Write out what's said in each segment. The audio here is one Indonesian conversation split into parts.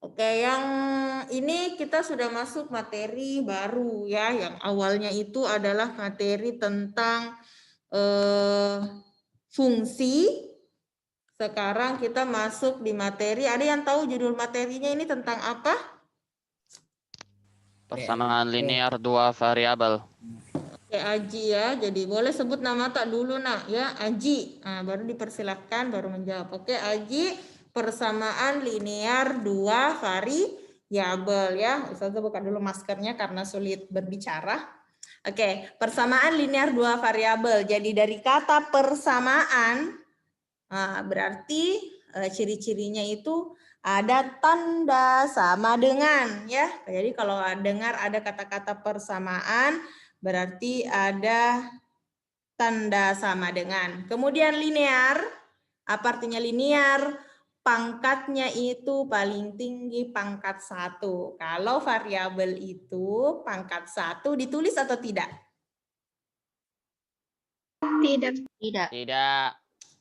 Oke, yang ini kita sudah masuk materi baru ya. Yang awalnya itu adalah materi tentang fungsi. Sekarang kita masuk di materi. Ada yang tahu judul materinya ini tentang apa? Persamaan linear dua variabel. Oke, Aji ya. Jadi boleh sebut nama tak dulu nak ya, Aji. Nah, baru dipersilahkan baru menjawab. Oke, Aji, persamaan linear dua variabel ya. Ustazah buka dulu maskernya karena sulit berbicara. Oke, persamaan linear dua variabel. Jadi dari kata persamaan, nah, berarti ciri-cirinya itu ada tanda sama dengan ya. Jadi kalau dengar ada kata-kata persamaan berarti ada tanda sama dengan. Kemudian linear, apa artinya linear? Pangkatnya itu paling tinggi pangkat 1. Kalau variabel itu pangkat 1 ditulis atau tidak? Tidak. Tidak.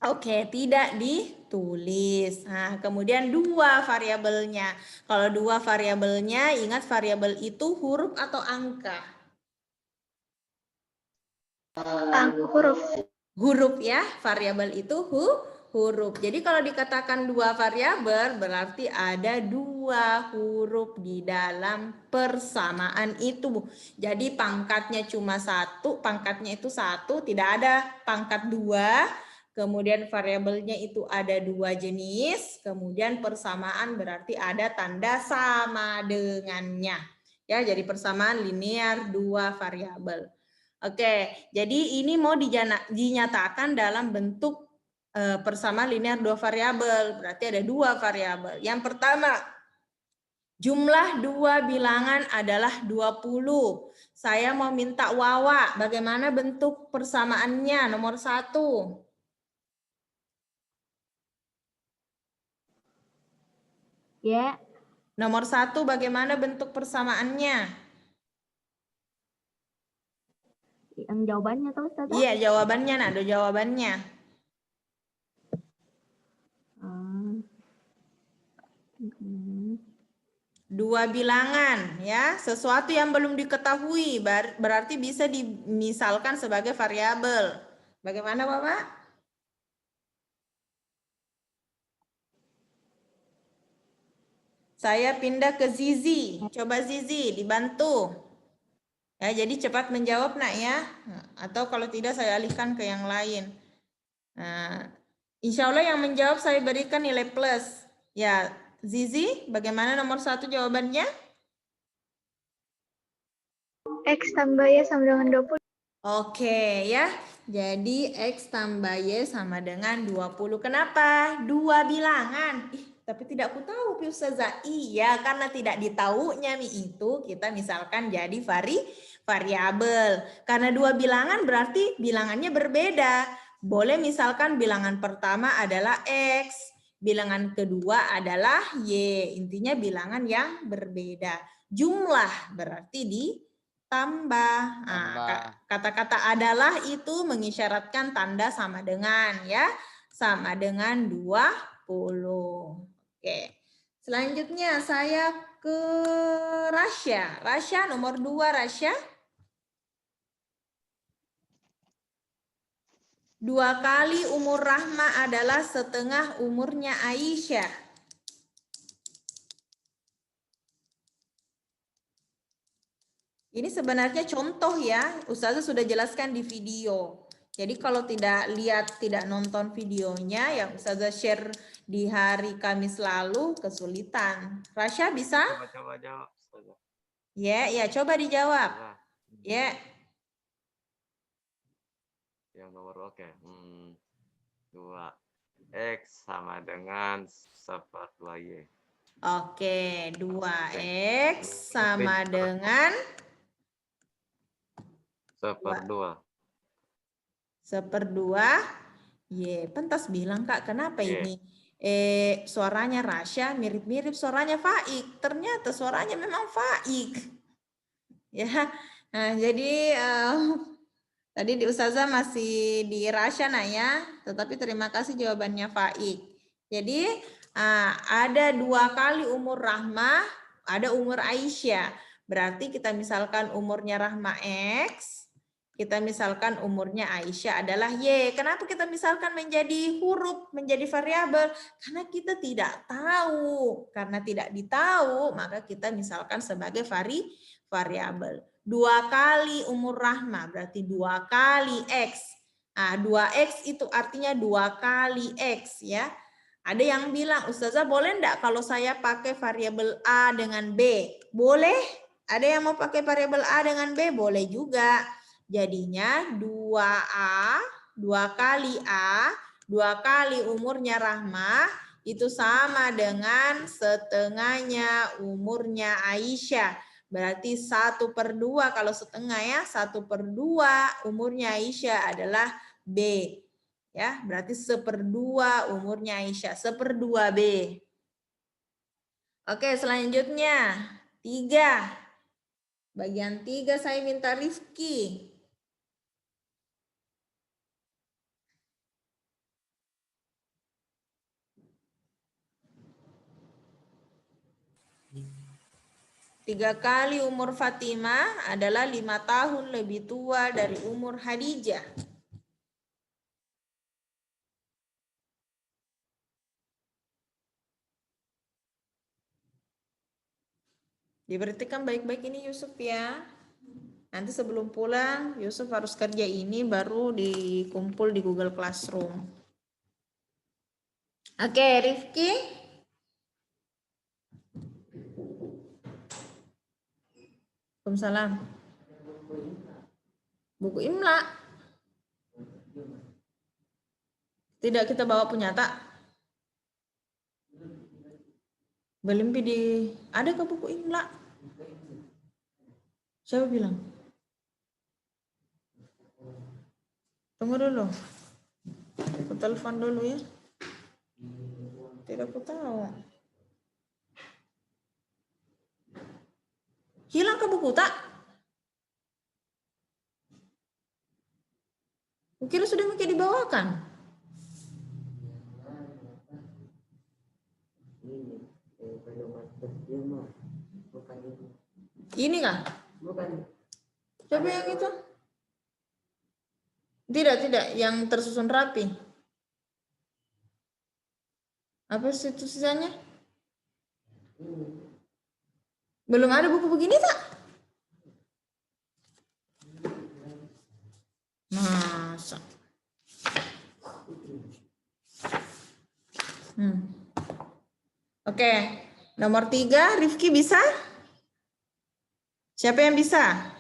Oke, tidak ditulis. Nah, kemudian dua variabelnya. Kalau dua variabelnya, ingat variabel itu huruf atau angka? Huruf. Huruf ya, variabel itu huruf. Jadi kalau dikatakan dua variabel, berarti ada dua huruf di dalam persamaan itu. Jadi pangkatnya cuma satu, pangkatnya itu satu, tidak ada pangkat dua. Kemudian variabelnya itu ada dua jenis, kemudian persamaan berarti ada tanda sama dengannya. Ya, jadi persamaan linear dua variabel. Oke, jadi ini mau dinyatakan dalam bentuk persamaan linear dua variabel, berarti ada dua variabel. Yang pertama, jumlah dua bilangan adalah 20. Saya mau minta Wawa, bagaimana bentuk persamaannya? Nomor 1. Ya. Nomor 1 bagaimana bentuk persamaannya? Yang jawabannya tuh Ustazah? Iya, jawabannya, nah, ada jawabannya. Dua bilangan ya, sesuatu yang belum diketahui berarti bisa dimisalkan sebagai variabel. Bagaimana Bapak? Saya pindah ke Zizi. Coba Zizi dibantu. Ya, jadi cepat menjawab nak ya. Atau kalau tidak saya alihkan ke yang lain. Nah, insya Allah yang menjawab saya berikan nilai plus. Ya, Zizi, bagaimana nomor 1 jawabannya? X tambah Y sama dengan 20. Oke ya. Jadi X tambah Y sama dengan 20. Kenapa? Dua bilangan. Tapi tidak aku tahu Pi Ustazah. Iya, karena tidak ditahunya Mi itu kita misalkan jadi variabel. Karena dua bilangan berarti bilangannya berbeda. Boleh misalkan bilangan pertama adalah X, bilangan kedua adalah Y. Intinya bilangan yang berbeda. Jumlah berarti ditambah. Nah, kata-kata adalah itu mengisyaratkan tanda sama dengan ya. Sama dengan 20. Oke. Selanjutnya saya ke Rasya. Rasya nomor 2 Rasya. 2 kali umur Rahma adalah setengah umurnya Aisyah. Ini sebenarnya contoh ya. Ustazah sudah jelaskan di video. Jadi kalau tidak nonton videonya yang Ustazah share di hari Kamis lalu kesulitan. Rasya bisa? Coba jawab. Ya, coba dijawab. Ya. Yang nomor oke. 2X sama dengan 1/2Y. Oke, 2X sama dengan 1/2. 1/2 Y. Pentas bilang Kak, kenapa ini suaranya Rasya mirip-mirip suaranya Faik. Ternyata suaranya memang Faik. Ya. Nah, jadi tadi di Ustazah masih di Rasya nah ya, tetapi terima kasih jawabannya Faik. Jadi Ada 2 kali umur Rahma, ada umur Aisyah. Berarti kita misalkan umurnya Rahma X, kita misalkan umurnya Aisyah adalah Y. Kenapa kita misalkan menjadi huruf, menjadi variabel? Karena kita tidak tahu. Karena tidak ditahu, maka kita misalkan sebagai variabel. 2 kali umur Rahma, berarti 2 kali X. 2X itu artinya 2 kali X ya. Ada yang bilang, Ustazah boleh enggak kalau saya pakai variabel A dengan B? Boleh. Ada yang mau pakai variabel A dengan B? Boleh juga. Jadinya 2A, 2 kali A, 2 kali umurnya Rahma, itu sama dengan setengahnya umurnya Aisyah. Berarti 1/2 kalau setengah ya, 1/2 umurnya Aisyah adalah B. Ya, berarti 1/2 umurnya Aisyah, 1/2 B. Oke, selanjutnya 3. Bagian 3 saya minta Rifki. Tiga kali umur Fatimah adalah 5 tahun lebih tua dari umur Khadijah. Diperhatikan baik-baik ini Yusuf ya. Nanti sebelum pulang Yusuf harus kerja ini baru dikumpul di Google Classroom. Oke, Rifki. Waalaikumsalam. Buku Imla. Tidak kita bawa punyata. Belimpi di ada ke buku Imla? Siapa bilang? Tunggu dulu. Aku telepon dulu ya. Tidak aku tahu. Hilang ke buku tak? Kira sudah mungkin dibawakan. Ini kah? Bukan. Siapa yang itu? Tidak, yang tersusun rapi. Apa sih itu sisanya? Belum ada buku begini tak? Masa? Oke, nomor 3, Rifki bisa? Siapa yang bisa?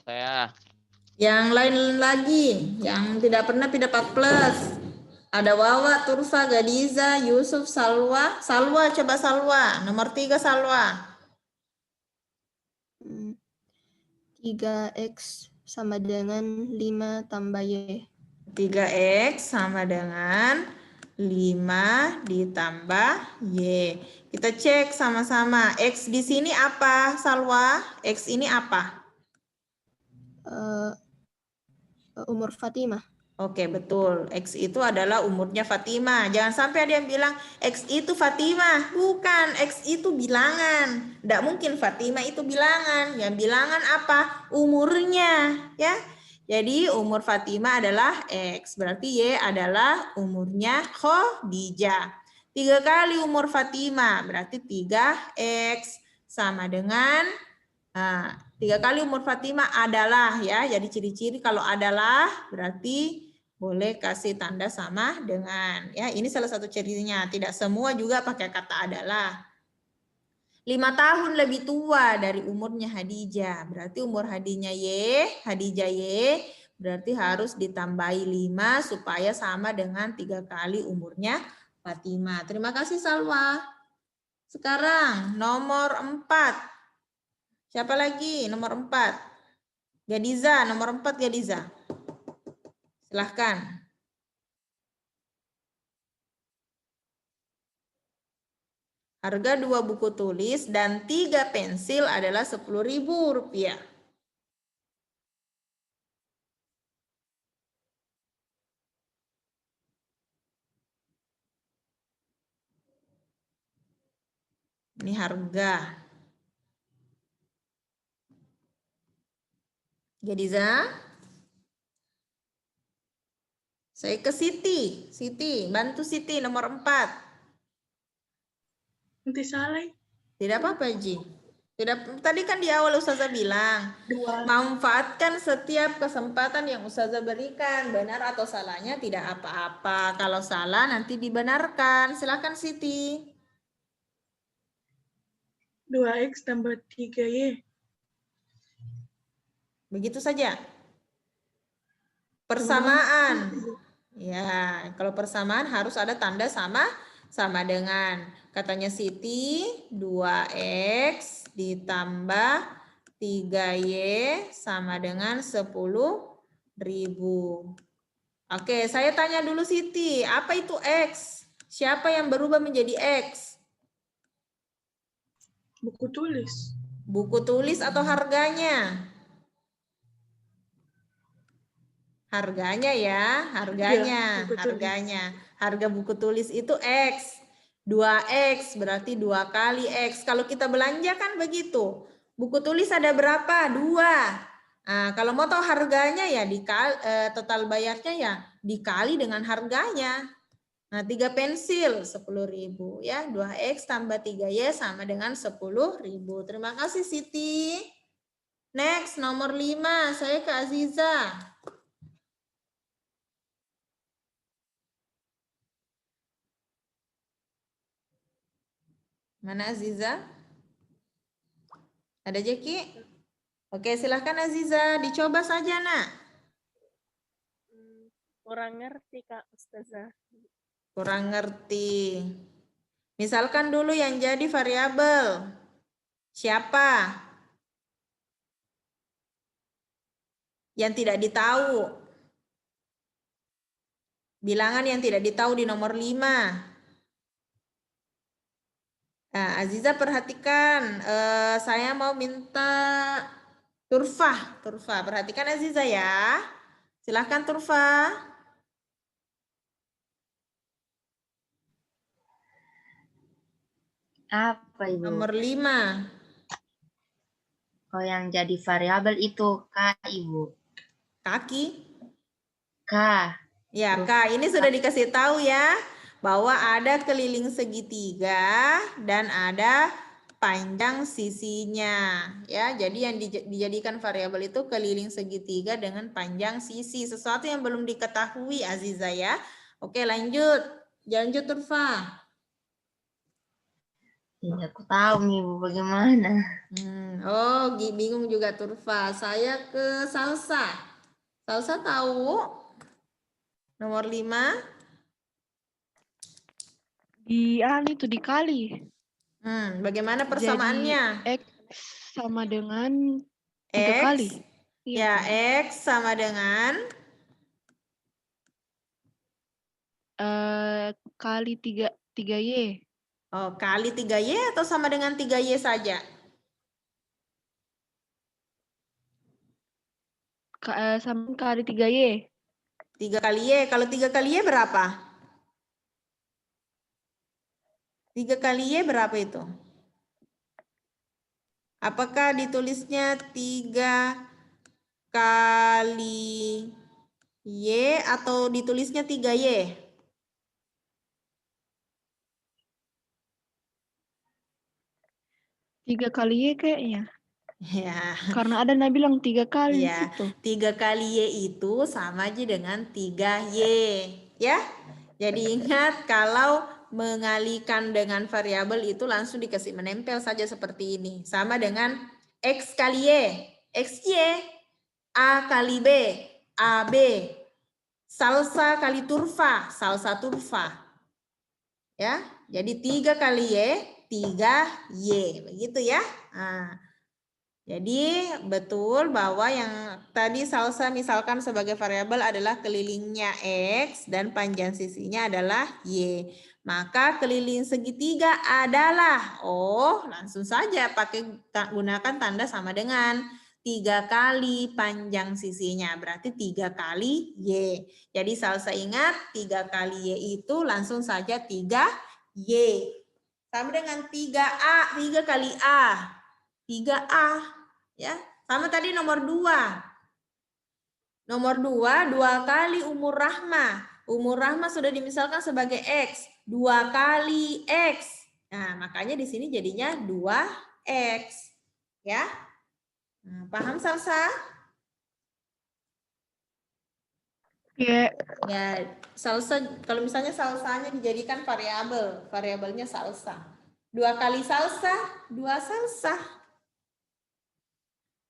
Saya. Yang lain lagi, yang tidak pernah pindah 4 plus. Ada Wawa, Turfa, Gadiza, Yusuf, Salwa. Salwa, coba Salwa. Nomor 3 Salwa. 3X sama dengan 5 tambah Y. 3X sama dengan 5 ditambah Y. Kita cek sama-sama. X di sini apa, Salwa? X ini apa? Umur Fatimah. Oke, betul. X itu adalah umurnya Fatimah. Jangan sampai ada yang bilang X itu Fatimah. Bukan, X itu bilangan. Tidak mungkin Fatimah itu bilangan. Yang bilangan apa? Umurnya, ya. Jadi umur Fatimah adalah X. Berarti Y adalah umurnya Khadijah. 3 kali umur Fatimah. Berarti 3X sama dengan 3 kali umur Fatimah adalah ya. Jadi ciri-ciri kalau adalah berarti boleh kasih tanda sama dengan ya. Ini salah satu cirinya. Tidak semua juga pakai kata adalah. 5 tahun lebih tua dari umurnya Khadijah. Berarti umur Khadijah Y berarti harus ditambahi 5 supaya sama dengan 3 kali umurnya Fatimah. Terima kasih Salwa. Sekarang nomor 4. Siapa lagi? Nomor 4. Gadiza, nomor 4 Gadiza. Silahkan. Harga 2 buku tulis dan 3 pensil adalah Rp10.000. Ini harga. Gadiza? Saya ke Siti. Siti, bantu Siti nomor 4. Nanti salah. Tidak apa-apa, Ji. Tidak, tadi kan di awal Ustazah bilang, 2. manfaatkan setiap kesempatan yang Ustazah berikan. Benar atau salahnya tidak apa-apa. Kalau salah nanti dibenarkan. Silakan Siti. 2X tambah 3Y. Begitu saja. Persamaan. Ya, kalau persamaan harus ada tanda sama dengan. Katanya Siti, 2X ditambah 3Y sama dengan 10.000. Oke, saya tanya dulu Siti, apa itu X? Siapa yang berubah menjadi X? Buku tulis. Buku tulis atau harganya? Harganya ya, harganya, Iya, buku tulis. harganya. Harga buku tulis itu X. 2X berarti 2 kali X. Kalau kita belanja kan begitu. Buku tulis ada berapa? 2. Nah, kalau mau tahu harganya ya total bayarnya ya dikali dengan harganya. Nah, 3 pensil 10.000 ya. 2X tambah 3Y sama dengan 10.000. Terima kasih Siti. Next, nomor 5. Saya ke Aziza. Mana Aziza? Ada Jeki? Oke, silahkan Aziza. Dicoba saja, nak. Kurang ngerti Kak Ustazah. Kurang ngerti. Misalkan dulu yang jadi variabel. Siapa? Yang tidak ditahu. Bilangan yang tidak ditahu di nomor 5. Nah, Aziza perhatikan, saya mau minta Turfah. Perhatikan Aziza ya. Silahkan Turfah. Apa Ibu? Nomor 5. Oh, yang jadi variabel itu K, Ibu. Kaki. K. Ya, Terus, K. Ini sudah dikasih tahu ya. Bahwa ada keliling segitiga dan ada panjang sisinya. Ya, jadi yang dijadikan variabel itu keliling segitiga dengan panjang sisi. Sesuatu yang belum diketahui Aziza ya. Oke, lanjut. Lanjut Turfa. Iya, aku tahu nih Ibu bagaimana. Oh, bingung juga Turfa. Saya ke Salsa. Salsa tahu? Nomor 5. Itu dikali. Bagaimana persamaannya? Jadi X sama dengan 3 X, kali. Ya, X sama dengan Kali 3Y. oh, kali 3Y atau sama dengan 3Y saja? Sama kali 3Y. 3 kali Y. Kalau 3 kali Y berapa? 3 kali Y berapa itu? Apakah ditulisnya 3 kali Y atau ditulisnya 3Y? Tiga kali Y kayaknya. Ya. Karena ada yang bilang 3 kali di Ya, situ. 3 kali Y itu sama aja dengan 3Y. Ya. Jadi ingat kalau mengalihkan dengan variabel itu langsung dikasih menempel saja seperti ini. Sama dengan X kali Y. XY. A kali B. AB. Salsa kali turfa. Salsa turfa. Ya. Jadi 3 kali Y. 3Y. Begitu ya. Nah. Jadi betul bahwa yang tadi Salsa misalkan sebagai variabel adalah kelilingnya X dan panjang sisinya adalah Y. Maka keliling segitiga adalah, langsung saja gunakan tanda sama dengan 3 kali panjang sisinya. Berarti 3 kali Y. Jadi Salsa ingat 3 kali Y itu langsung saja 3Y. sama dengan 3A, 3 kali A. 3A, ya. Sama tadi nomor 2. Nomor 2, 2 kali umur Rahma. Umur Rahma sudah dimisalkan sebagai X. 2 kali X. Nah, makanya di sini jadinya 2X. Ya. Nah, paham Salsa? Ya. Ya, salsa, kalau misalnya salsanya dijadikan variabel, variabelnya salsa. 2 kali salsa, 2 salsa.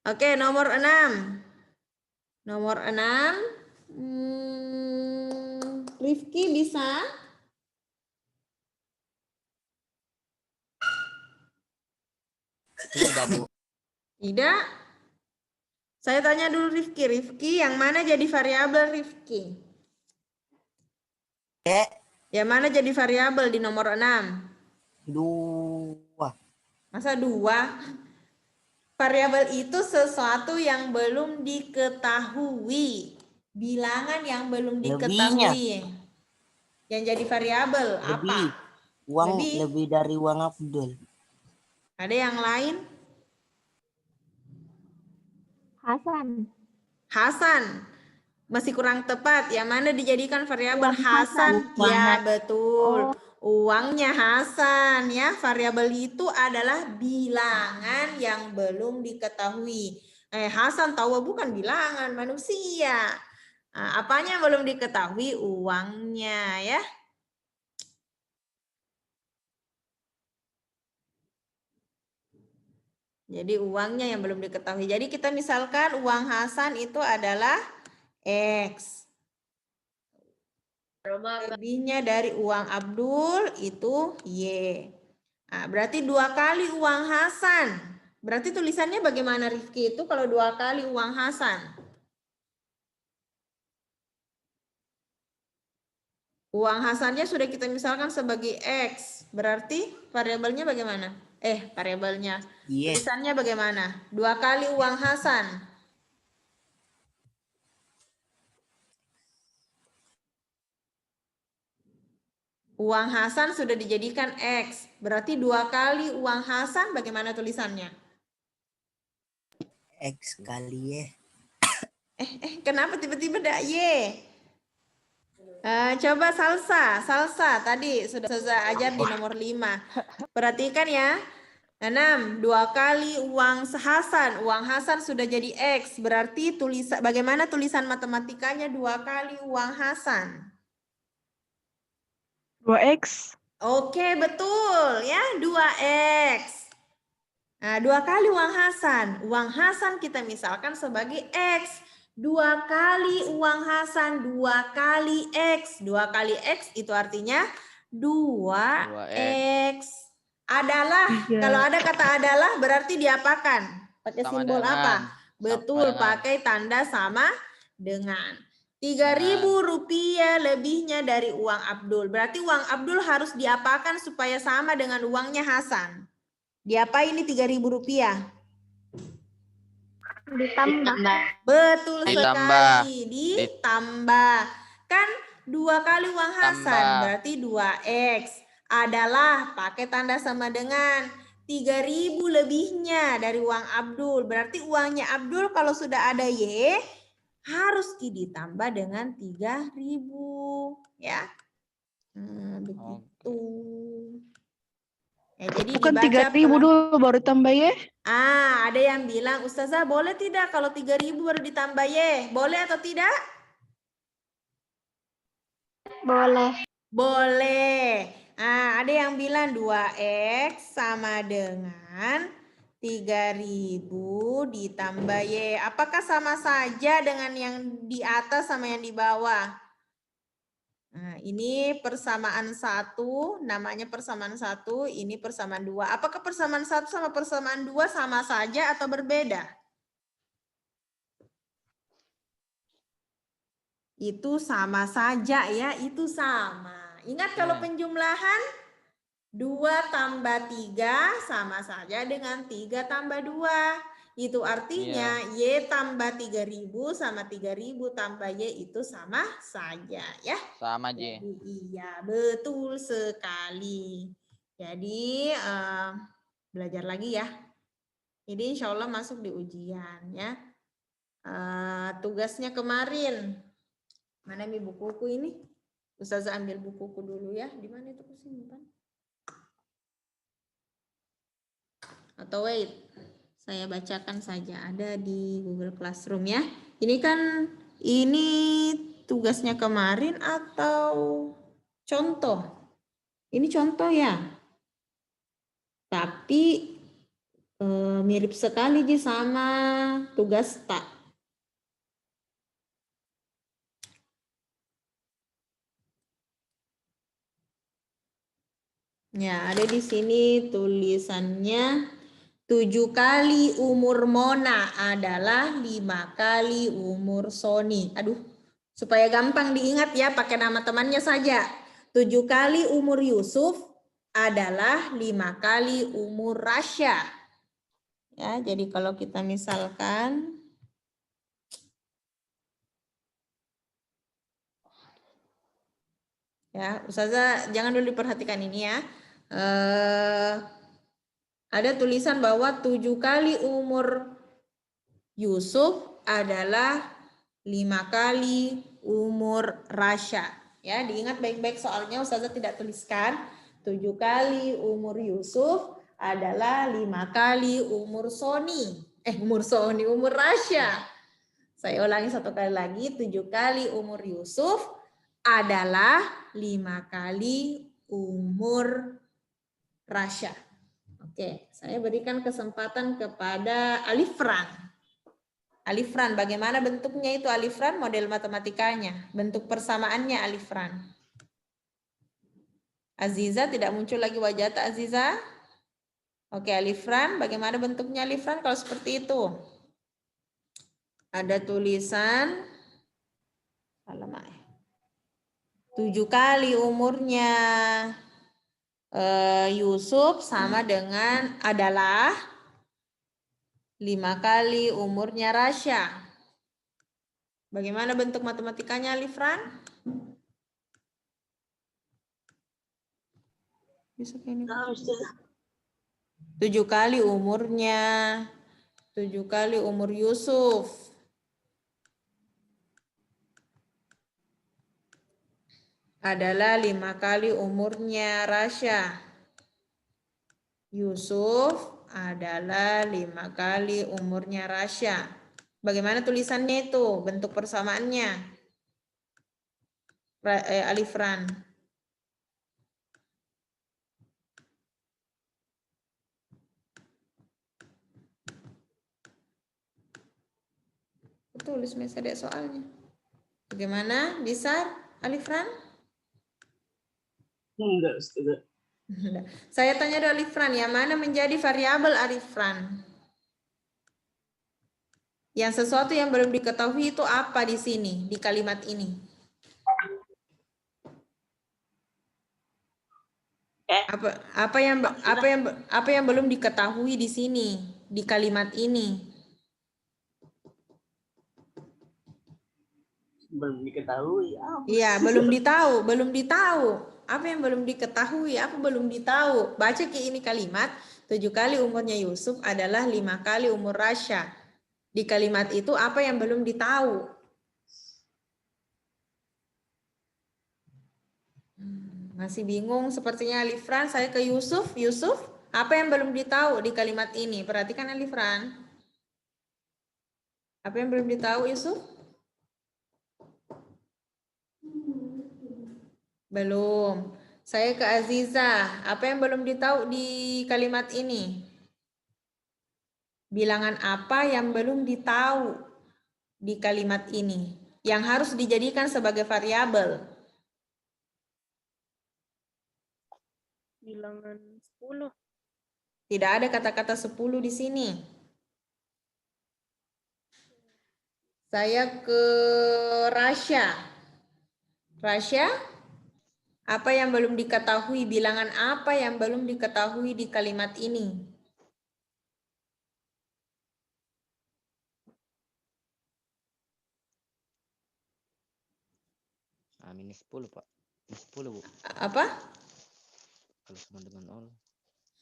Oke, nomor 6. Nomor 6. Rifki bisa? Tidak, Bu. Tidak? Saya tanya dulu Rifki. Rifki, yang mana jadi variabel Rifki? Yang mana jadi variabel di nomor 6? 2. Masa 2? Variabel itu sesuatu yang belum diketahui. Bilangan yang belum Lebihnya. diketahui. Yang jadi variabel apa? Uang Lebih. lebih dari uang Abdul. Ada yang lain? Hasan. Masih kurang tepat. Yang mana dijadikan variabel Hasan? Uang Ya, Hasan. betul. Uangnya Hasan ya. Variabel itu adalah bilangan yang belum diketahui. Hasan tahu bukan bilangan manusia. Nah, apanya yang belum diketahui? Uangnya ya. Jadi uangnya yang belum diketahui. Jadi kita misalkan uang Hasan itu adalah X. Lebihnya dari uang Abdul itu Y. Nah, berarti 2 kali uang Hasan. Berarti tulisannya bagaimana Rifki itu kalau 2 kali uang Hasan? Uang Hasannya sudah kita misalkan sebagai X. Berarti variabelnya bagaimana? Variabelnya. Yes. Tulisannya bagaimana? 2 kali uang Hasan. Uang Hasan sudah dijadikan X. Berarti 2 kali uang Hasan bagaimana tulisannya? X kali Y. Kenapa tiba-tiba ada Y? Coba salsa tadi sudah saya ajar di nomor 5. Perhatikan ya. 6, 2 kali uang Hasan. Uang Hasan sudah jadi X. Berarti bagaimana tulisan matematikanya 2 kali uang Hasan? 2X. Oke, betul ya, 2X. Nah, 2 kali uang Hasan. Uang Hasan kita misalkan sebagai X. 2 kali uang Hasan, 2 kali X. 2 kali X itu artinya 2X. Adalah, kalau ada kata adalah berarti diapakan? Pakai Sama simbol dengan. apa? Betul, dengan. pakai tanda sama dengan. 3.000 rupiah lebihnya dari uang Abdul. Berarti uang Abdul harus diapakan supaya sama dengan uangnya Hasan? Diapain ini 3.000 rupiah? Ditambah. Betul Ditambah. sekali. Ditambah. Kan 2 kali uang Hasan Tambah. berarti 2X. Adalah pakai tanda sama dengan 3.000 lebihnya dari uang Abdul. Berarti uangnya Abdul kalau sudah ada Y harus ditambah dengan 3.000 ya. Begitu. Ya, jadi Bukan dibaca 3.000 dulu baru tambah Y. ada yang bilang, Ustazah boleh tidak kalau 3.000 baru ditambah Y? Boleh atau tidak? Boleh. Boleh. Ada yang bilang 2X sama dengan 3.000 ditambah Y. Apakah sama saja dengan yang di atas sama yang di bawah? Nah, ini persamaan 1, namanya persamaan 1, ini persamaan 2. Apakah persamaan 1 sama persamaan 2 sama saja atau berbeda? Itu sama saja ya, itu sama. Ingat kalau penjumlahan 2 tambah 3 sama saja dengan 3 tambah 2. Itu artinya Y tambah 3.000 sama 3.000 tambah Y itu sama saja ya. Sama J. Jadi, iya, betul sekali. Jadi belajar lagi ya. Ini insya Allah masuk di ujian ya. Tugasnya kemarin. Mana nih bukuku ini? Ustazah ambil bukuku dulu ya. Di mana itu kesimpan? Atau wait, saya bacakan saja. Ada di Google Classroom ya. Ini kan ini tugasnya kemarin atau contoh? Ini contoh ya. Tapi mirip sekali Ji sama tugas tak. Ya, ada di sini tulisannya 7 kali umur Mona adalah 5 kali umur Sony. Aduh, supaya gampang diingat ya, pakai nama temannya saja. 7 kali umur Yusuf adalah 5 kali umur Rasya. Ya, jadi kalau kita misalkan ya, Ustazah jangan dulu diperhatikan ini ya. Ada tulisan bahwa 7 kali umur Yusuf adalah 5 kali umur Rasya. Ya, diingat baik-baik soalnya Ustazah tidak tuliskan. 7 kali umur Yusuf adalah 5 kali umur Sony. Umur Rasya. Saya ulangi satu kali lagi, 7 kali umur Yusuf adalah 5 kali umur Rasya. Oke, saya berikan kesempatan kepada Alifran. Alifran, bagaimana bentuknya itu Alifran? Model matematikanya, bentuk persamaannya Alifran. Aziza, tidak muncul lagi wajah tak Aziza? Oke, Alifran, bagaimana bentuknya Alifran kalau seperti itu? Ada tulisan 7 kali umurnya Yusuf sama dengan adalah 5 kali umurnya Rasya. Bagaimana bentuk matematikanya Alifran? Bisa kayak ini. 7 kali umurnya. 7 kali umur Yusuf. Adalah 5 kali umurnya Rasya. Yusuf adalah 5 kali umurnya Rasya. Bagaimana tulisannya itu? Bentuk persamaannya. Alifran. Tulis metode soalnya. Bagaimana? Bisa Alifran? Enggak, Ustazah. Saya tanya dulu Alifran, yang mana menjadi variabel Alifran? Yang sesuatu yang belum diketahui itu apa di sini, di kalimat ini? Apa yang belum diketahui di sini, di kalimat ini? Belum diketahui. Iya, belum ditahu. Apa yang belum diketahui, apa belum ditahu? Baca ke ini kalimat, 7 kali umurnya Yusuf adalah 5 kali umur Rasya. Di kalimat itu apa yang belum ditahu? Masih bingung sepertinya Alifran. Saya ke Yusuf. Yusuf, apa yang belum ditahu di kalimat ini? Perhatikan Alifran. Apa yang belum ditahu Yusuf? Belum. Saya ke Aziza. Apa yang belum ditahu di kalimat ini? Bilangan apa yang belum ditahu di kalimat ini? Yang harus dijadikan sebagai variabel? Bilangan 10. Tidak ada kata-kata 10 di sini. Saya ke Rasya. Rasya, apa yang belum diketahui? Bilangan apa yang belum diketahui di kalimat ini? Minus 10, Pak. Minus 10, Bu. Apa? Kalau sama dengan all,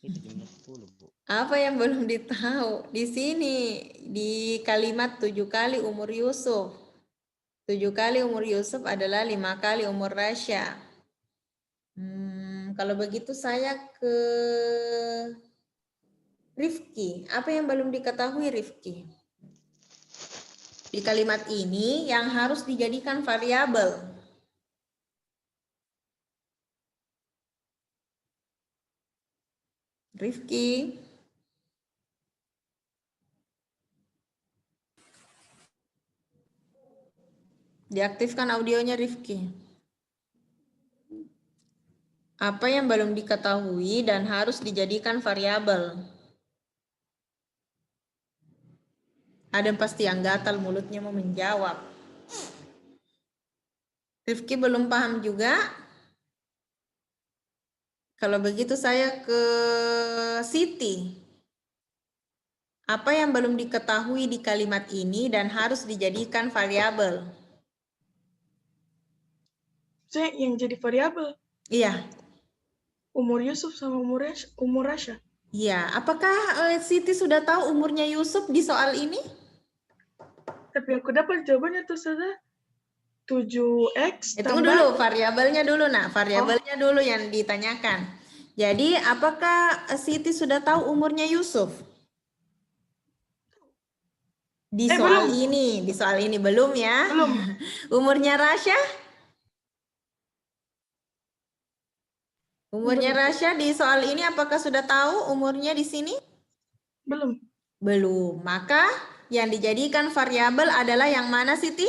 itu jumlah 10, Bu. Apa yang belum ditahu? Di sini, di kalimat 7 kali umur Yusuf. 7 kali umur Yusuf adalah 5 kali umur Rasya. Kalau begitu saya ke Rifki. Apa yang belum diketahui Rifki? Di kalimat ini yang harus dijadikan variabel. Rifki. Diaktifkan audionya Rifki. Apa yang belum diketahui dan harus dijadikan variabel? Ada pasti yang gatal mulutnya mau menjawab. Rifki belum paham juga? Kalau begitu saya ke Siti. Apa yang belum diketahui di kalimat ini dan harus dijadikan variabel? Saya yang jadi variabel. Iya. Umur Yusuf sama umur Rasya. Iya. Apakah Siti sudah tahu umurnya Yusuf di soal ini? Tapi aku dapat jawabannya tuh sudah 7X Tunggu dulu, variabelnya dulu nak. Variabelnya dulu yang ditanyakan. Jadi apakah Siti sudah tahu umurnya Yusuf? Di soal belum. ini, di soal ini belum ya? Belum. Umurnya Rasya? Umurnya Rasya di soal ini apakah sudah tahu umurnya di sini? Belum. Belum. Maka yang dijadikan variabel adalah yang mana Siti?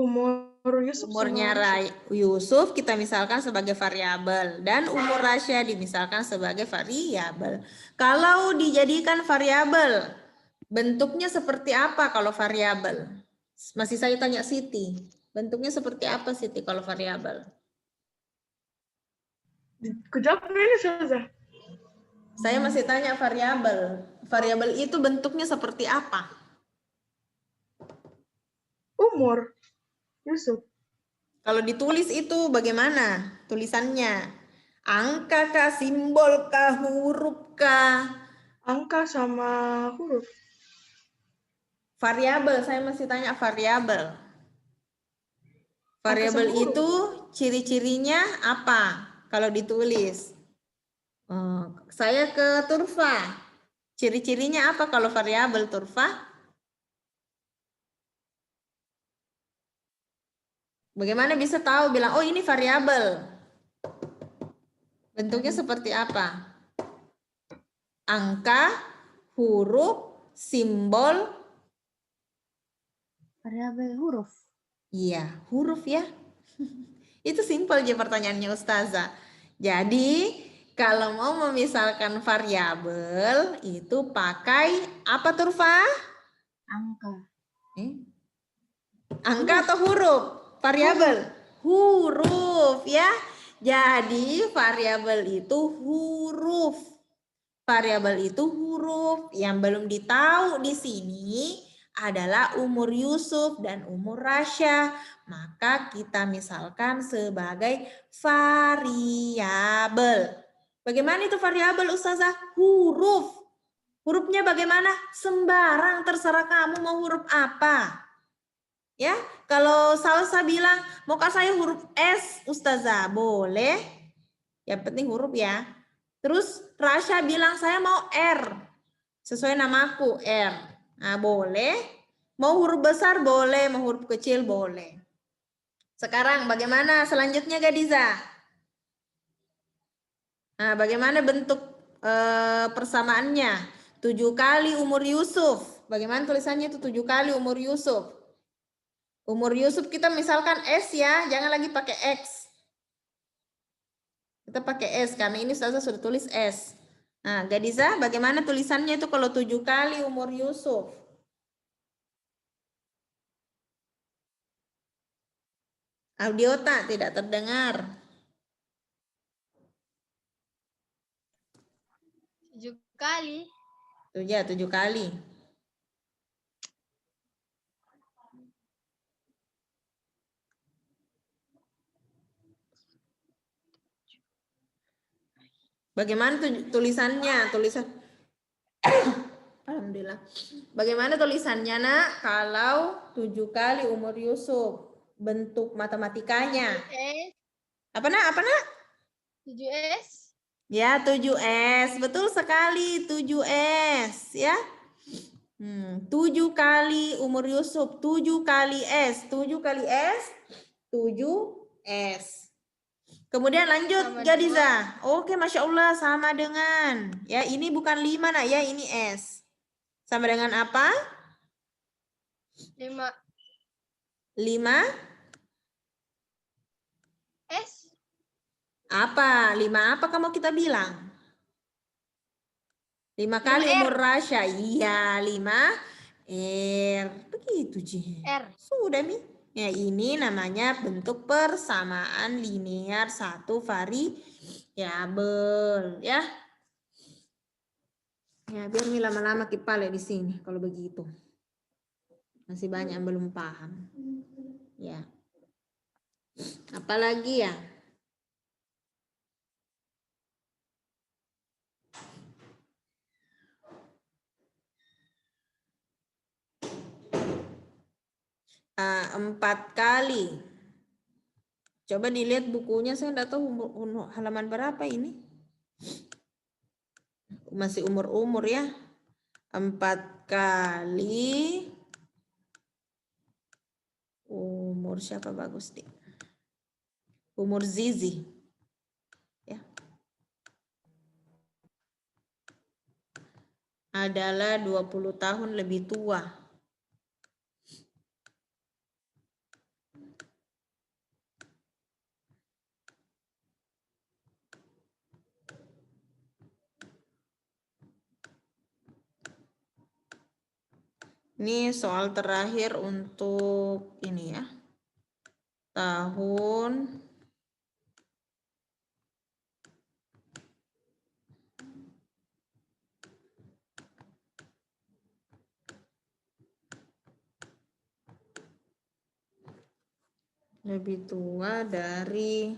Umur Yusuf. Umurnya Yusuf kita misalkan sebagai variabel dan umur Rasya dimisalkan sebagai variabel. Kalau dijadikan variabel, bentuknya seperti apa kalau variabel? Masih saya tanya Siti. Bentuknya seperti apa Siti kalau variabel? Kejawab ini saja. Saya masih tanya variabel. Variabel itu bentuknya seperti apa? Umur Yusuf. Kalau ditulis itu bagaimana tulisannya? Angka kah, simbol kah, huruf kah? Angka sama huruf. Variabel, saya masih tanya variabel. Variabel itu ciri-cirinya apa kalau ditulis? Saya ke Turfa. Ciri-cirinya apa kalau variabel Turfa? Bagaimana bisa tahu bilang, oh ini variabel? Bentuknya seperti apa? Angka, huruf, simbol. Variabel huruf. Iya, huruf ya. Itu simpel aja pertanyaannya Ustazah. Jadi, kalau mau memisalkan variabel, itu pakai apa Turfa? Angka. Angka atau huruf? Variabel? Huruf ya. Jadi, variabel itu huruf. Variabel itu huruf. Yang belum ditahu di sini adalah umur Yusuf dan umur Rasya. Maka kita misalkan sebagai variabel. Bagaimana itu variabel Ustazah? Huruf. Hurufnya bagaimana? Sembarang, terserah kamu mau huruf apa. Ya, kalau Salsa bilang, mau saya huruf S Ustazah, boleh. Yang penting huruf ya. Terus Rasya bilang saya mau R. Sesuai namaku R. Nah, boleh. Mau huruf besar boleh, mau huruf kecil boleh. Sekarang bagaimana selanjutnya Gadiza? Nah, bagaimana bentuk persamaannya? 7 kali umur Yusuf. Bagaimana tulisannya itu 7 kali umur Yusuf? Umur Yusuf kita misalkan S ya, jangan lagi pakai X. Kita pakai S karena ini Ustazah sudah tulis S. Nah, Gadiza, bagaimana tulisannya itu kalau 7 kali umur Yusuf? Audio tak tidak terdengar. 7 kali. 7 kali. Bagaimana tulisannya? Alhamdulillah. Bagaimana tulisannya, Nak? Kalau 7 kali umur Yusuf, bentuk matematikanya. 7S. Apa, Nak? Apa, Nak? 7S. Ya, 7S. Betul sekali, 7S, ya. 7 kali umur Yusuf, 7 kali S. 7 kali S, 7S. Kemudian lanjut, Sama Gadiza. Oke, Masya Allah, sama dengan. Ya, ini bukan 5, Nak, ya, ini S. Sama dengan apa? 5 5 S. apa? 5 apa kamu kita bilang? 5 kali 5R. umur Rasya. Iya, 5 R. Begitu, Ji. R. Sudah, Mi. Ya, ini namanya bentuk persamaan linear satu variabel, ya. Ya, biar Mi lama-lama kipale di sini kalau begitu. Masih banyak yang belum paham. Ya. Apalagi ya? Empat kali. Coba dilihat bukunya, saya enggak tahu halaman berapa ini. Masih umur-umur ya. 4 kali umur siapa bagus nih? Umur Zizi. Ya. Adalah 20 tahun lebih tua. Ini soal terakhir untuk ini ya. Tahun lebih tua dari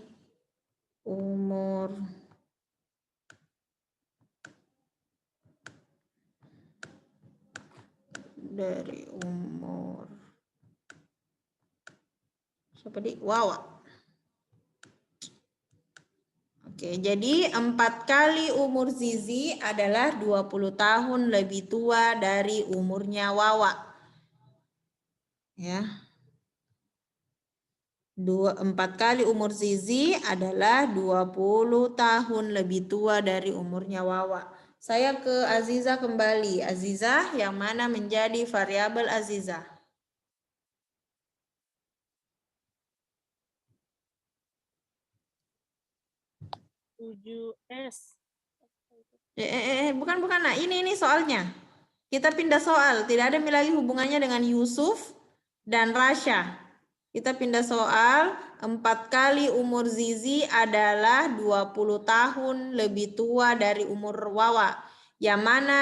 umur siapa di Wawa. Oke, jadi 4 kali umur Zizi adalah 20 tahun lebih tua dari umurnya Wawa. Ya. 4 kali umur Zizi adalah 20 tahun lebih tua dari umurnya Wawa. Saya ke Aziza kembali. Aziza, yang mana menjadi variabel Aziza? Bukan. Nah, ini soalnya. Kita pindah soal. Tidak ada lagi hubungannya dengan Yusuf dan Rasya. Kita pindah soal. 4 kali umur Zizi adalah 20 tahun lebih tua dari umur Wawa. Yang mana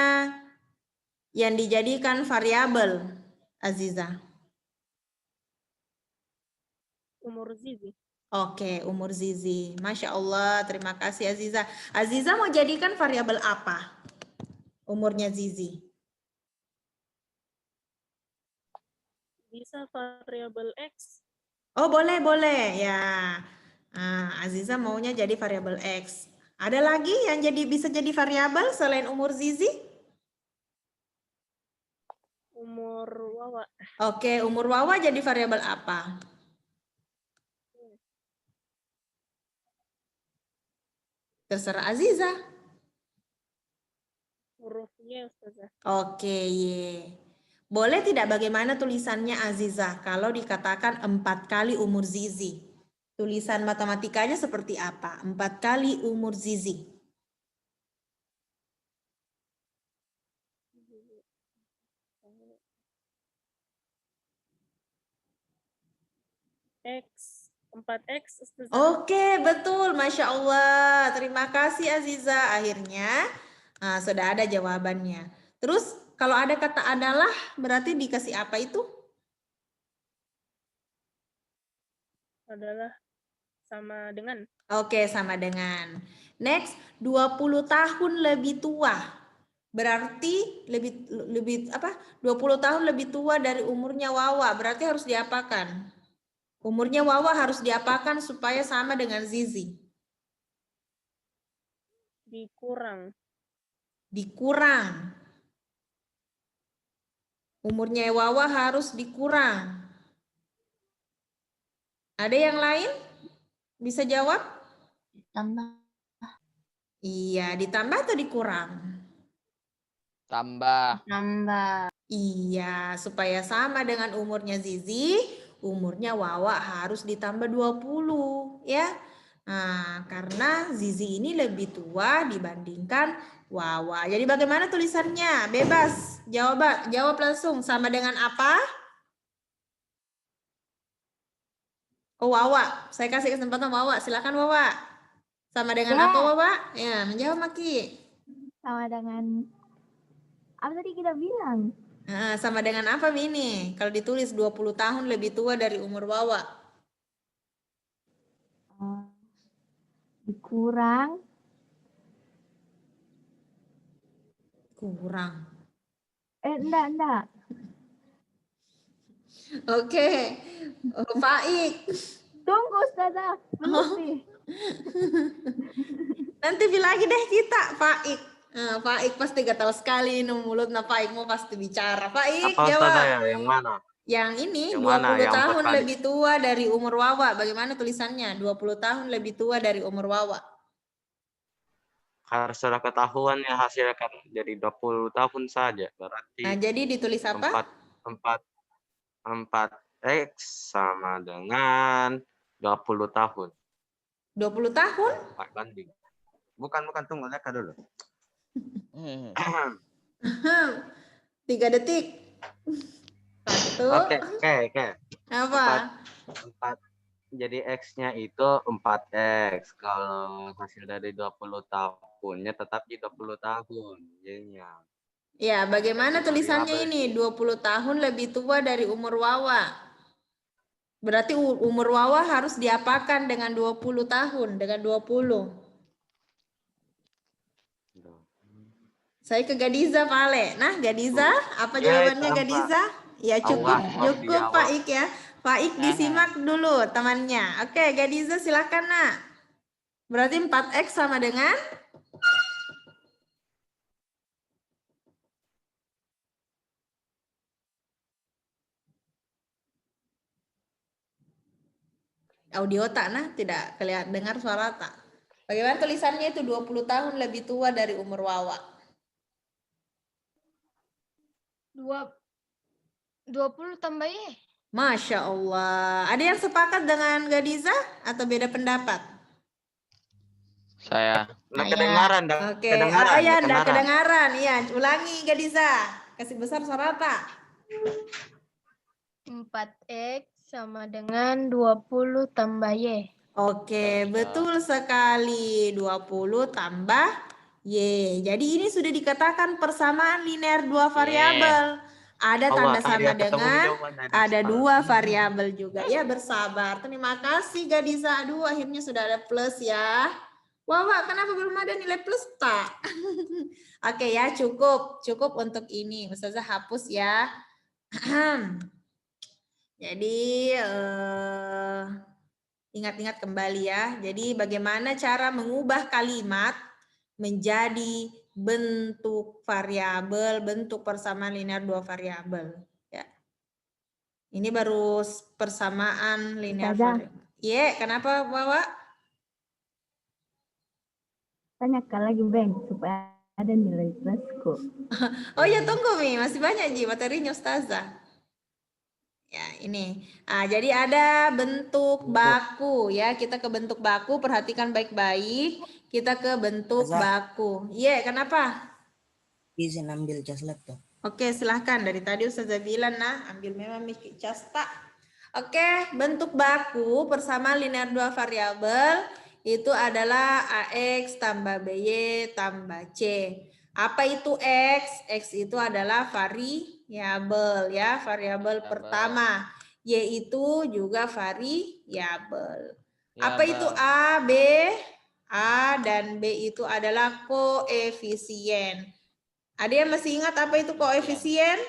yang dijadikan variabel, Aziza? Umur Zizi. Oke, umur Zizi. Masya Allah, terima kasih Aziza. Aziza mau jadikan variabel apa? Umurnya Zizi. Bisa variabel X. Oh, boleh. Ya. Aziza maunya jadi variabel X. Ada lagi yang bisa jadi variabel selain umur Zizi? Umur Wawa. Oke, umur Wawa jadi variabel apa? Terserah Aziza. Huruf Y, Ustazah. Oke, Y. Boleh tidak bagaimana tulisannya Aziza kalau dikatakan 4 kali umur Zizi? Tulisan matematikanya seperti apa? 4 kali umur Zizi. X, 4X, Ustazah. Oke, betul. Masya Allah. Terima kasih Aziza. Akhirnya sudah ada jawabannya. Terus kalau ada kata adalah berarti dikasih apa itu? Adalah sama dengan. Oke, sama dengan. Next, 20 tahun lebih tua. Berarti lebih apa? 20 tahun lebih tua dari umurnya Wawa. Berarti harus diapakan? Umurnya Wawa harus diapakan supaya sama dengan Zizi? Dikurang. Dikurang. Umurnya Wawa harus dikurang. Ada yang lain? Bisa jawab? Tambah. Iya, ditambah atau dikurang? Tambah. Nambah. Iya, supaya sama dengan umurnya Zizi, umurnya Wawa harus ditambah 20, ya. Nah, karena Zizi ini lebih tua dibandingkan Wawa. Jadi bagaimana tulisannya? Bebas. Jawab langsung. Sama dengan apa? Oh, Wawa. Saya kasih kesempatan Wawa. Silakan Wawa. Sama dengan apa Wawa? Ya, menjawab Maki. Sama dengan apa tadi kita bilang? Nah, sama dengan apa ini? Kalau ditulis 20 tahun lebih tua dari umur Wawa. Dikurang. Kurang. Enggak. Oke. Oh, Faik. Tunggu Ustazah. Nanti bilangin deh kita, Faik. Faik pasti gatal sekali ini mulutnya Faik mau pasti bicara. Faik, Apa jawab. Ustazah ya? Yang mana? Yang ini Yang 20 mana? Yang tahun empat kali. lebih tua dari umur Wawa. Bagaimana tulisannya? 20 tahun lebih tua dari umur Wawa. Harus sudah ketahuan ya hasilnya kan jadi 20 tahun saja. Berarti Nah, jadi ditulis apa? 4x sama dengan 20 tahun. 20 tahun? 4 banding. Bukan, tunggu, lihat dulu. 3 detik. 1. Oke. Apa? 4. Jadi X-nya itu 4X. Kalau hasil dari 20 tahunnya tetap di 20 tahun. Jadinya. Ya, bagaimana tulisannya ini? 20 tahun lebih tua dari umur Wawa. Berarti umur Wawa harus diapakan dengan 20 tahun, dengan 20. Saya ke Gadiza, Pak Ale. Nah, Gadiza, apa jawabannya itu apa? Gadiza? Ya, cukup dijawab. Pak Ik ya. Pak Ik disimak dulu temannya. Oke, Gadiza silakan, Nak. Berarti 4X sama dengan? Audio tak, nah, tidak kelihatan dengar suara tak. Bagaimana tulisannya itu 20 tahun lebih tua dari umur Wawa? 20 tambah Y. Masya Allah. Ada yang sepakat dengan Gadiza atau beda pendapat? Saya. Nggak kedengaran, Oke, ya, enggak kedengaran. Iya, ulangi Gadiza. Kasih besar suara tak? 4X sama dengan 20 tambah Y. Oke, betul sekali. 20 tambah Y. Jadi ini sudah dikatakan persamaan linear dua variabel. Ada tanda sama dengan, ada 2 variabel juga. Ya, bersabar. Terima kasih Gadiza. Aduh, akhirnya sudah ada plus ya. Wawa, kenapa belum ada nilai plus tak? Oke ya, cukup untuk ini. Ustazah hapus ya. Jadi ingat-ingat kembali ya. Jadi bagaimana cara mengubah kalimat menjadi bentuk variabel, bentuk persamaan linear dua variabel. Ya. Ini baru persamaan linear variabel. Iya, kenapa Wawa? Tanyakan lagi Bang supaya ada nilai plusku. Oh ya, tunggu Mi, masih banyak Ji materinya Ustazah. Ya, ini. Nah, jadi ada bentuk baku ya. Kita ke bentuk baku, perhatikan baik-baik. Kita ke bentuk baku. Iya, kenapa? Izin ambil cas laptop. Oke, silahkan. Dari tadi Ustazah bilang, nah, ambil memang cas tak. Oke, bentuk baku persamaan linear dua variabel itu adalah AX tambah BY tambah C. Apa itu X? X itu adalah variabel ya, variabel pertama. Y itu juga variabel. Apa itu A, B? A dan B itu adalah koefisien. Ada yang masih ingat apa itu koefisien?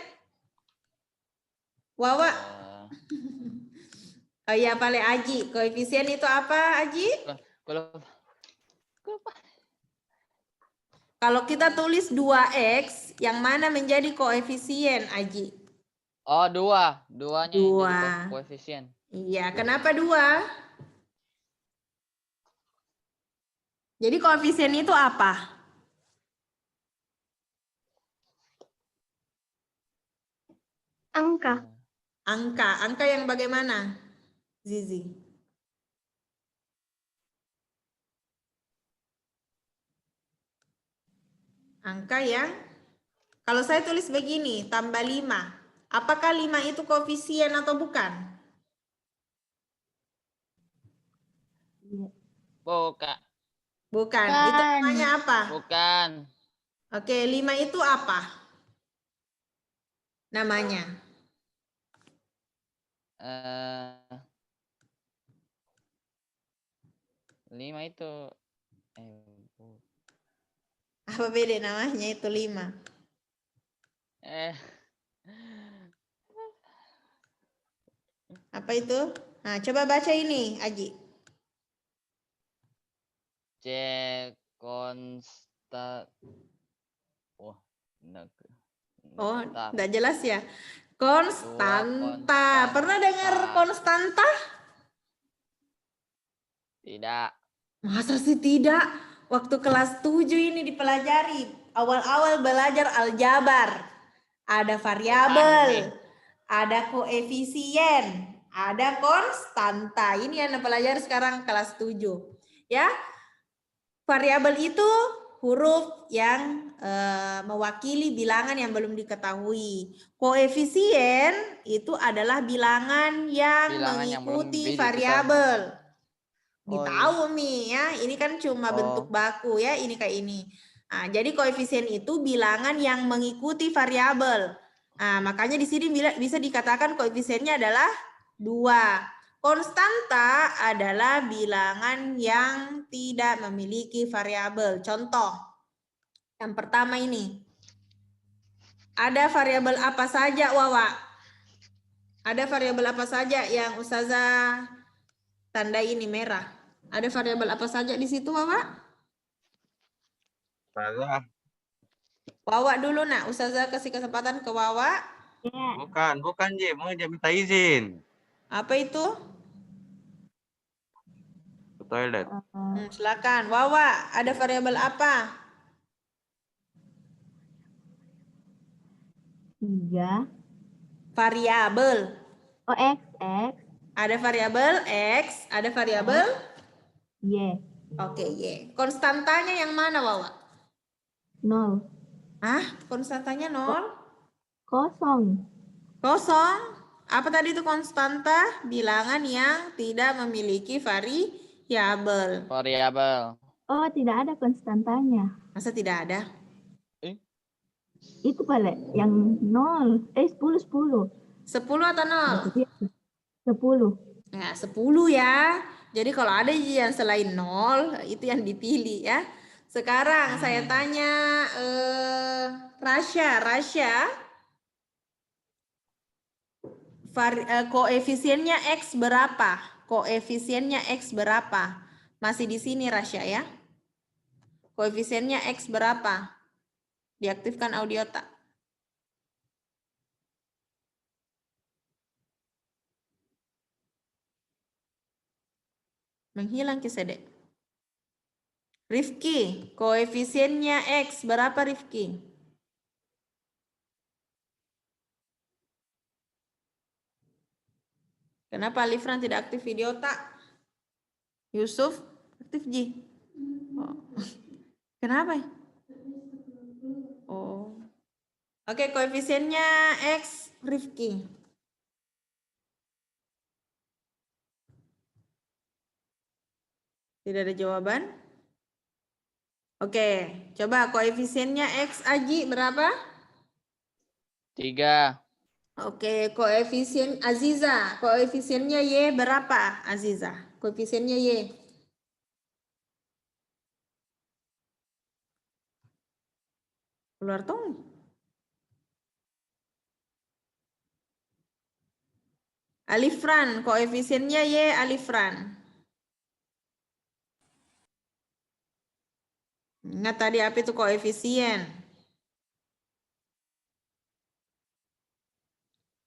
Wawa? Oh iya, paling Aji. Koefisien itu apa, Aji? Kalau kita tulis 2X, yang mana menjadi koefisien, Aji? Oh, duanya yang jadi Dua. koefisien. Iya, kenapa 2? Jadi koefisien itu apa? Angka. Angka yang bagaimana, Zizi? Angka yang, kalau saya tulis begini, tambah 5. Apakah 5 itu koefisien atau bukan? Bukan. Bukan. Itu namanya apa? Bukan. Oke, 5 itu apa? Namanya. 5 itu Apa beda namanya itu 5? Apa itu? Nah, coba baca ini, Aji. C konstan. Wah, enggak jelas ya. Konstanta. Pernah dengar konstanta? Tidak. Masa sih tidak? Waktu kelas 7 ini dipelajari. Awal-awal belajar aljabar. Ada variabel, ada koefisien, ada konstanta. Ini yang pelajari sekarang kelas 7. Ya. Variabel itu huruf yang mewakili bilangan yang belum diketahui. Koefisien itu adalah bilangan yang mengikuti variabel. Tahu nih ya, ini kan cuma bentuk baku ya, ini kayak ini. Nah, jadi koefisien itu bilangan yang mengikuti variabel. Nah, makanya di sini bisa dikatakan koefisiennya adalah 2. Konstanta adalah bilangan yang tidak memiliki variabel. Contoh, yang pertama ini. Ada variabel apa saja, Wawa? Ada variabel apa saja yang Ustazah tanda ini merah? Ada variabel apa saja di situ, Wawa? Wawa dulu, nak. Ustazah kasih kesempatan ke Wawa. Bukan, Ji. Mau minta izin. Apa itu? Ke toilet. Silakan. Wawa, ada variabel apa? 3. Variabel. Oh, X. Ada variabel X, ada variabel Y. Oke, Y. Konstantanya yang mana, Wawa? 0. Konstantanya 0? Kosong. Kosong. Apa tadi itu konstanta? Bilangan yang tidak memiliki variabel. Oh, tidak ada konstantanya. Masa tidak ada? Itu pala yang 0. 10. 10 atau 0? 10. Ya, 10 ya. Jadi kalau ada yang selain 0, itu yang dipilih ya. Sekarang saya tanya Rasya. Koefisiennya X berapa? Koefisiennya X berapa? Masih di sini Rasya ya. Koefisiennya X berapa? Diaktifkan audio tak? Menghilang Kisedek. Rifki, koefisiennya X berapa Rifki? Kenapa Alifran tidak aktif video tak? Yusuf, aktif Ji. Oh. Kenapa? Oh. Oke, koefisiennya X Rifki. Tidak ada jawaban? Oke, coba koefisiennya X Aji berapa? 3. Oke, koefisien Aziza, koefisiennya Y berapa Aziza? Koefisiennya Y. Keluar dong. Alifran, koefisiennya Y Alifran. Ingat tadi apa itu koefisien?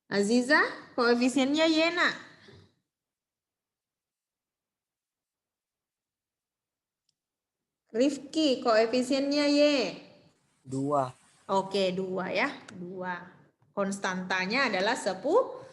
Aziza, koefisiennya Y nak. Rifki, koefisiennya Y. 2. Oke, 2 ya. 2. Konstantanya adalah 10.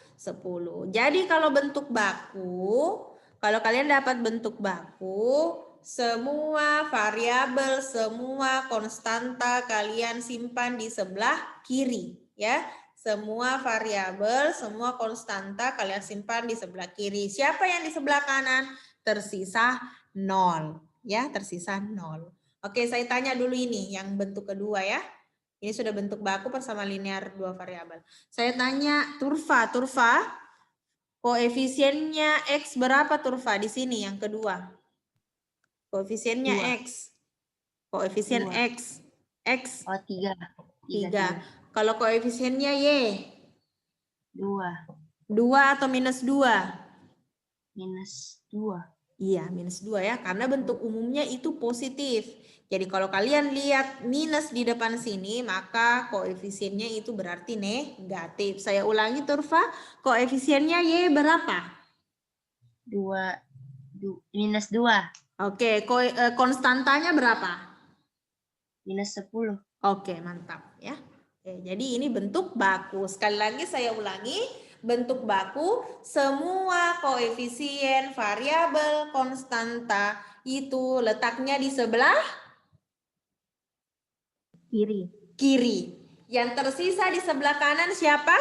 Jadi kalau bentuk baku, kalau kalian dapat bentuk baku, semua variabel, semua konstanta kalian simpan di sebelah kiri, ya. Semua variabel, semua konstanta kalian simpan di sebelah kiri. Siapa yang di sebelah kanan? Tersisa 0, ya, tersisa 0. Oke, saya tanya dulu ini yang bentuk kedua ya. Ini sudah bentuk baku persamaan linear 2 variabel. Saya tanya Turfa, koefisiennya X berapa Turfa di sini yang kedua? Koefisiennya 2. X. Koefisien 2. X. X. Oh, 3. 3. Kalau koefisiennya Y? 2. 2 atau minus 2? Minus 2. Iya, minus 2 ya. Karena bentuk umumnya itu positif. Jadi kalau kalian lihat minus di depan sini, maka koefisiennya itu berarti negatif. Saya ulangi Turfa, koefisiennya Y berapa? 2. Minus 2. Oke, konstantanya berapa? Minus 10. Oke, mantap ya. Oke, jadi ini bentuk baku. Sekali lagi saya ulangi, bentuk baku, semua koefisien, variabel, konstanta itu letaknya di sebelah kiri. Yang tersisa di sebelah kanan siapa?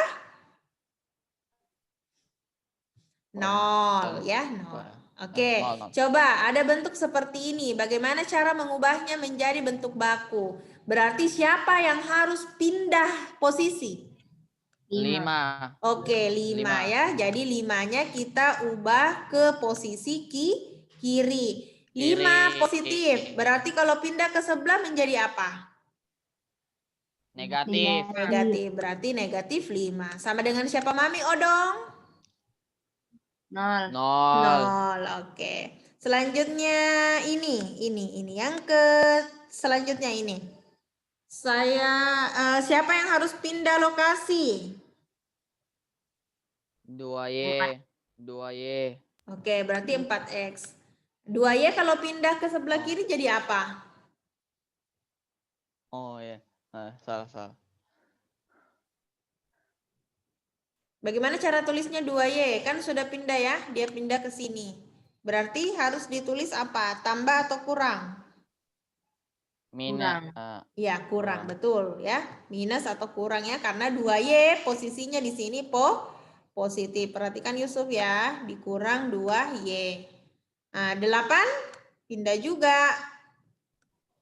0 ya, 0. Oke, coba ada bentuk seperti ini. Bagaimana cara mengubahnya menjadi bentuk baku? Berarti siapa yang harus pindah posisi? 5. Oke, 5 ya. Jadi 5-nya kita ubah ke posisi kiri. 5 positif. Berarti kalau pindah ke sebelah menjadi apa? Negatif. Negatif. Berarti negatif 5. Sama dengan siapa Mami Odong? 0. 0. Oke. Selanjutnya ini yang selanjutnya ini. Siapa yang harus pindah lokasi? 2Y. 2Y. Oke, berarti 4X. 2Y kalau pindah ke sebelah kiri jadi apa? Oh ya. Salah. Bagaimana cara tulisnya 2Y? Kan sudah pindah ya, dia pindah ke sini. Berarti harus ditulis apa? Tambah atau kurang? Minus. Ya, kurang, betul ya. Minus atau kurang ya, karena 2Y posisinya di sini positif. Perhatikan Yusuf ya, dikurang 2Y. Nah, 8 pindah juga.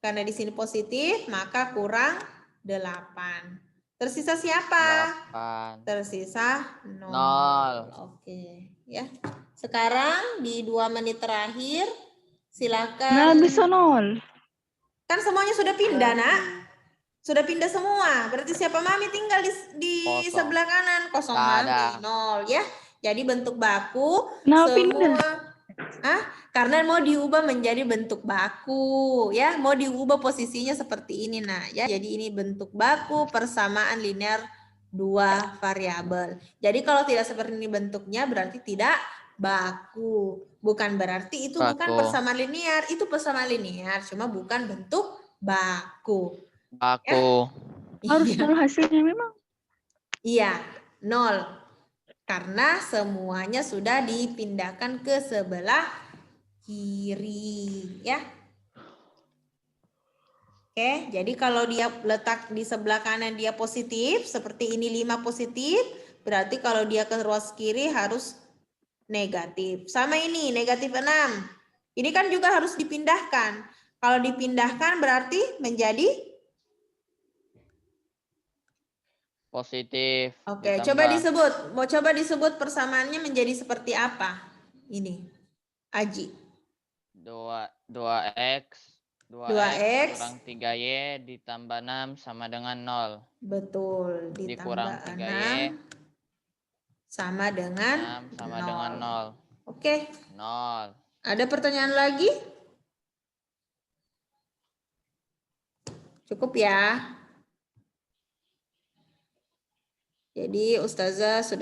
Karena di sini positif, maka kurang 8. Tersisa siapa? 8. Tersisa 0. 0. Oke, ya. Sekarang di 2 menit terakhir, silakan. Nah, bisa 0. Kan semuanya sudah pindah, Nak. Sudah pindah semua. Berarti siapa Mami tinggal di sebelah kanan? Kosong Mami, 0 ya. Jadi bentuk baku Nah, semua. pindah. Karena mau diubah menjadi bentuk baku ya, mau diubah posisinya seperti ini nah ya. Jadi ini bentuk baku persamaan linear 2 variabel. Jadi kalau tidak seperti ini bentuknya berarti tidak baku. Bukan berarti itu bukan persamaan linear, itu persamaan linear, cuma bukan bentuk baku. Baku. Ya? Harus 0 hasilnya memang. Iya, 0. Karena semuanya sudah dipindahkan ke sebelah kiri ya. Oke, jadi kalau dia letak di sebelah kanan dia positif, seperti ini 5 positif, berarti kalau dia ke ruas kiri harus negatif. Sama ini negatif 6. Ini kan juga harus dipindahkan. Kalau dipindahkan berarti menjadi Positif. Oke, coba ditambah. disebut persamaannya menjadi seperti apa? Ini, Aji. 2x 2x kurang 3y ditambah 6 sama dengan 0. betul, Dikurang ditambah 3y 6 sama dengan 6 sama dengan 0. Oke. 0. Ada pertanyaan lagi? Cukup ya. Jadi Ustazah sudah